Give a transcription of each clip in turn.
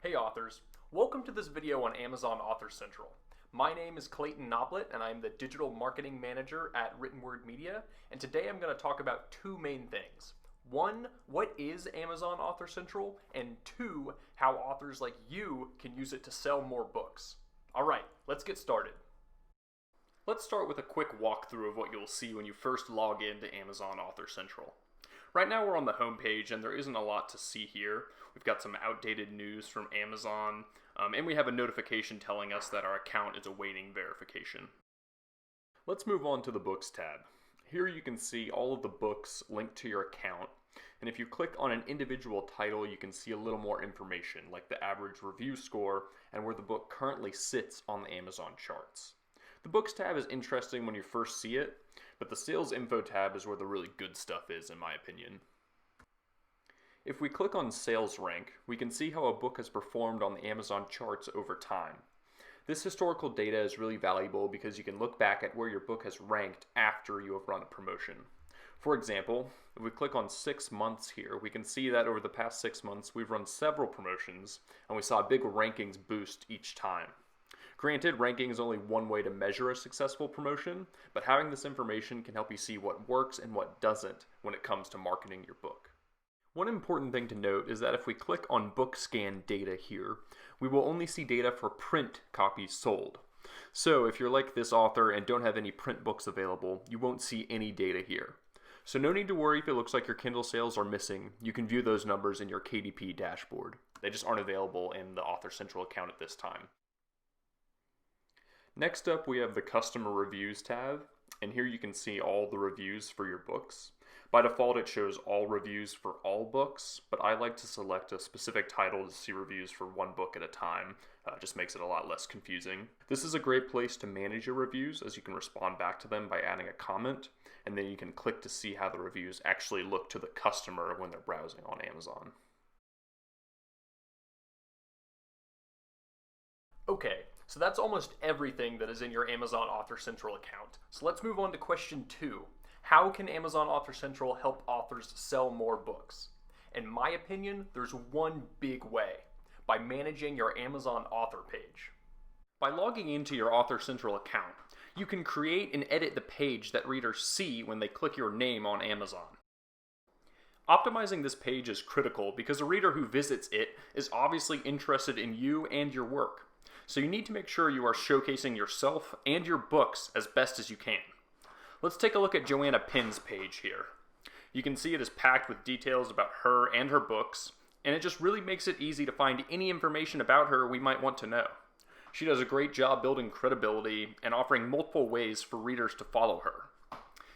Hey authors, welcome to this video on Amazon Author Central. My name is Clayton Noblet and I'm the Digital Marketing Manager at Written Word Media, and today I'm going to talk about two main things. One, what is Amazon Author Central? And two, how authors like you can use it to sell more books. Alright, let's get started. Let's start with a quick walkthrough of what you'll see when you first log into Amazon Author Central. Right now we're on the home page and there isn't a lot to see here. We've got some outdated news from Amazon, and we have a notification telling us that our account is awaiting verification. Let's move on to the Books tab. Here you can see all of the books linked to your account, and if you click on an individual title you can see a little more information, like the average review score and where the book currently sits on the Amazon charts. The Books tab is interesting when you first see it, but the Sales Info tab is where the really good stuff is, in my opinion. If we click on Sales Rank, we can see how a book has performed on the Amazon charts over time. This historical data is really valuable because you can look back at where your book has ranked after you have run a promotion. For example, if we click on 6 months here, we can see that over the past 6 months we've run several promotions and we saw a big rankings boost each time. Granted, ranking is only one way to measure a successful promotion, but having this information can help you see what works and what doesn't when it comes to marketing your book. One important thing to note is that if we click on book scan data here, we will only see data for print copies sold. So if you're like this author and don't have any print books available, you won't see any data here. So no need to worry if it looks like your Kindle sales are missing. You can view those numbers in your KDP dashboard. They just aren't available in the Author Central account at this time. Next up, we have the Customer Reviews tab, and here you can see all the reviews for your books. By default, it shows all reviews for all books, but I like to select a specific title to see reviews for one book at a time. Just makes it a lot less confusing. This is a great place to manage your reviews, as you can respond back to them by adding a comment, and then you can click to see how the reviews actually look to the customer when they're browsing on Amazon. Okay. So that's almost everything that is in your Amazon Author Central account. So let's move on to question 2. How can Amazon Author Central help authors sell more books? In my opinion, there's one big way: by managing your Amazon author page. By logging into your Author Central account, you can create and edit the page that readers see when they click your name on Amazon. Optimizing this page is critical because a reader who visits it is obviously interested in you and your work. So you need to make sure you are showcasing yourself and your books as best as you can. Let's take a look at Joanna Penn's page here. You can see it is packed with details about her and her books, and it just really makes it easy to find any information about her we might want to know. She does a great job building credibility and offering multiple ways for readers to follow her.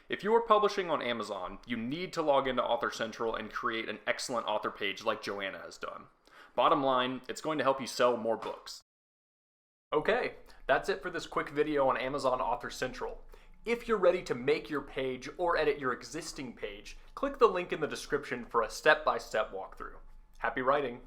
If you are publishing on Amazon, you need to log into Author Central and create an excellent author page like Joanna has done. Bottom line, it's going to help you sell more books. Okay, that's it for this quick video on Amazon Author Central. If you're ready to make your page or edit your existing page, click the link in the description for a step-by-step walkthrough. Happy writing!